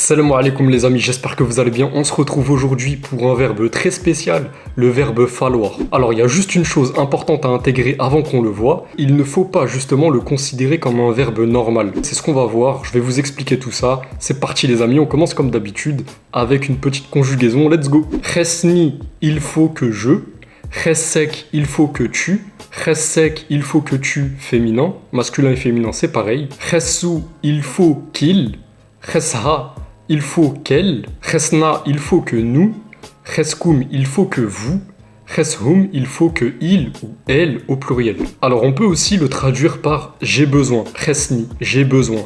Salam alaikum les amis, j'espère que vous allez bien. On se retrouve aujourd'hui pour un verbe très spécial, le verbe falloir. Alors il y a juste une chose importante à intégrer avant qu'on le voie, il ne faut pas justement le considérer comme un verbe normal. C'est ce qu'on va voir, je vais vous expliquer tout ça. C'est parti les amis, on commence comme d'habitude avec une petite conjugaison, let's go. Resni, il faut que je. Ressek, il faut que tu. Ressek, il faut que tu, féminin. Masculin et féminin, c'est pareil. Ressou, il faut qu'il. Resha, il faut qu'elle. Resna, il faut que nous. Reskoum, il faut que vous. Reshum, il faut que il ou elle au pluriel. Alors on peut aussi le traduire par j'ai besoin. Resni, j'ai besoin.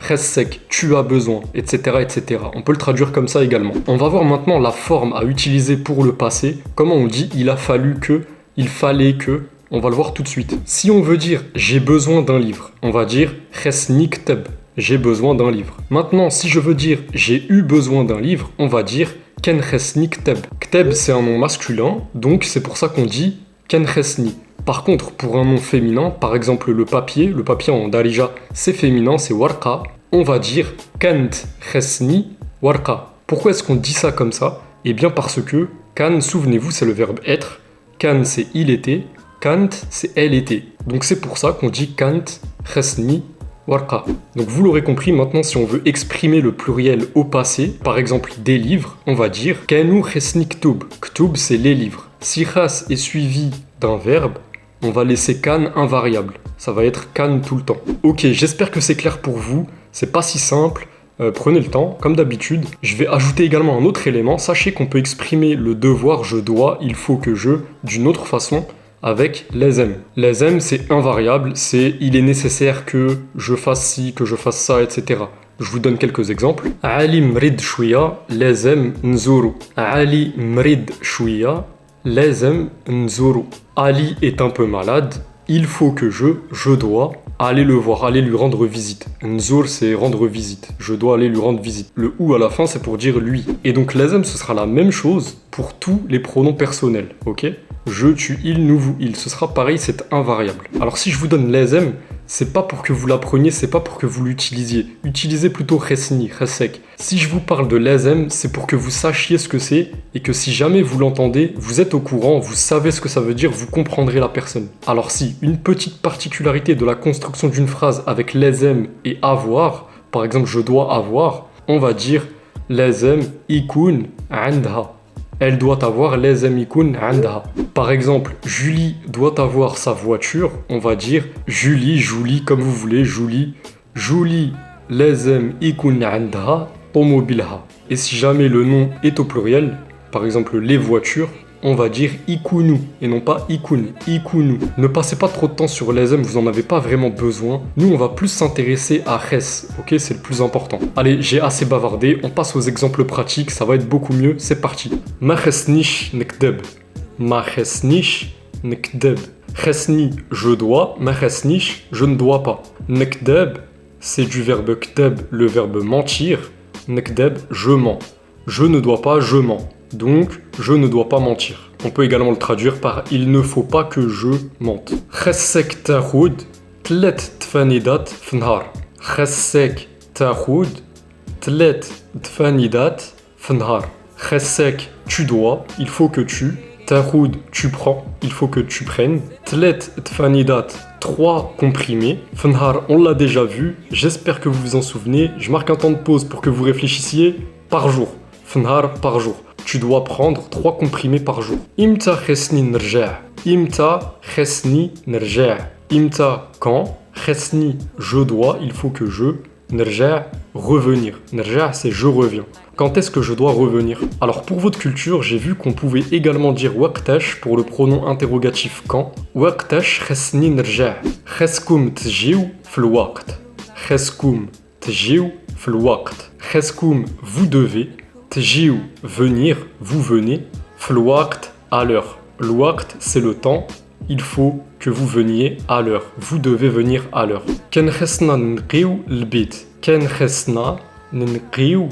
Ressek, tu as besoin, etc., etc. On peut le traduire comme ça également. On va voir maintenant la forme à utiliser pour le passé. Comment on dit il a fallu que, il fallait que. On va le voir tout de suite. Si on veut dire j'ai besoin d'un livre, on va dire resni kteb. J'ai besoin d'un livre. Maintenant, si je veux dire j'ai eu besoin d'un livre, on va dire ken resni kteb. Kteb, c'est un nom masculin, donc c'est pour ça qu'on dit ken resni. Par contre, pour un nom féminin, par exemple le papier en darija, c'est féminin, c'est warqa, on va dire kant resni warqa. Pourquoi est-ce qu'on dit ça comme ça? Eh bien parce que kan, souvenez-vous, c'est le verbe être, kan c'est il était, kant c'est elle était. Donc c'est pour ça qu'on dit kant resni warqa. Donc vous l'aurez compris, maintenant si on veut exprimer le pluriel au passé, par exemple des livres, on va dire kanu resni ktub. Ktub c'est les livres. Si khas est suivi d'un verbe, on va laisser kan invariable. Ça va être kan tout le temps. Ok, j'espère que c'est clair pour vous. C'est pas si simple. Prenez le temps, comme d'habitude. Je vais ajouter également un autre élément. Sachez qu'on peut exprimer le devoir, je dois, il faut que je, d'une autre façon, avec lesem. Lesem, c'est invariable, c'est il est nécessaire que je fasse ci, que je fasse ça, etc. Je vous donne quelques exemples. Ali mrid shouya, lesem nzuru. Ali mrid shouya, lesem nzuru. Ali est un peu malade, il faut que je dois aller le voir, aller lui rendre visite. Nzur, c'est rendre visite. Je dois aller lui rendre visite. Le ou à la fin, c'est pour dire lui. Et donc lesem, ce sera la même chose pour tous les pronoms personnels, ok? Je, tu, il, nous, vous, il. Ce sera pareil, c'est invariable. Alors si je vous donne lesem, c'est pas pour que vous l'appreniez, c'est pas pour que vous l'utilisiez. Utilisez plutôt resni, resek. Si je vous parle de lesem, c'est pour que vous sachiez ce que c'est et que si jamais vous l'entendez, vous êtes au courant, vous savez ce que ça veut dire, vous comprendrez la personne. Alors si, une petite particularité de la construction d'une phrase avec lesem et avoir, par exemple je dois avoir, on va dire lesem ikun andha. Elle doit avoir lesem ikun andha. Par exemple, Julie doit avoir sa voiture, on va dire Julie, Julie, comme vous voulez, Julie. Julie lesem ikun andha tomobilha. Et si jamais le nom est au pluriel, par exemple les voitures, on va dire ikunu et non pas ikun, ikunu. Ne passez pas trop de temps sur lesem, vous en avez pas vraiment besoin. Nous, on va plus s'intéresser à res, ok, c'est le plus important. Allez, j'ai assez bavardé, on passe aux exemples pratiques, ça va être beaucoup mieux, c'est parti. Ma resnish nekdeb. Ma resnish nekdeb. Resni, je dois, ma resnish, je ne dois pas. Nekdeb, c'est du verbe kdeb, le verbe mentir. Nekdeb, je mens. Je ne dois pas, je mens. Donc, je ne dois pas mentir. On peut également le traduire par il ne faut pas que je mente. Khessek tahoud, tlet tfanidat fnhar. Khessek tahoud, tlet tfanidat fnhar. Khessek, tu dois, il faut que tu. Tahoud, tu prends, il faut que tu prennes. Tlet tfanidat, 3 comprimés. Fnhar, on l'a déjà vu. J'espère que vous vous en souvenez. Je marque un temps de pause pour que vous réfléchissiez par jour. Fnhar, par jour. Tu dois prendre 3 comprimés par jour. Imta khesni nerja'. Imta khesni nerja'. Imta quand. Khesni je dois, il faut que je. Nerja' revenir. Nerja' c'est je reviens. Quand est-ce que je dois revenir? Alors pour votre culture, j'ai vu qu'on pouvait également dire waqtash pour le pronom interrogatif quand. Waqtash khesni nerja'. Kheskum tjiw fl waqt. Kheskum tjiw fl waqt. Kheskum vous devez. Tjiw, venir, vous venez. Flwaqt, à l'heure. L'waqt, c'est le temps. Il faut que vous veniez à l'heure. Vous devez venir à l'heure. Ken khesna nqiw l'bit. Ken khesna nqiw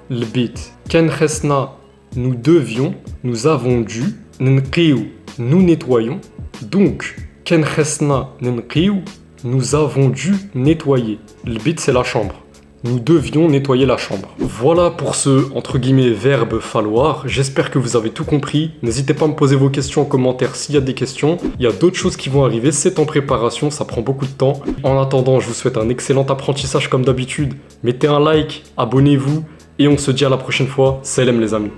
l'bit. Ken khesna, nous devions, nous avons dû. Nqiw, nous nettoyons. Donc, ken khesna nqiw, nous avons dû nettoyer. L'bit, c'est la chambre. nous devions nettoyer la chambre. Voilà pour ce, entre guillemets, verbe falloir. J'espère que vous avez tout compris. N'hésitez pas à me poser vos questions en commentaire s'il y a des questions. Il y a d'autres choses qui vont arriver, c'est en préparation, ça prend beaucoup de temps. En attendant, je vous souhaite un excellent apprentissage comme d'habitude. Mettez un like, abonnez-vous et on se dit à la prochaine fois. Salam les amis.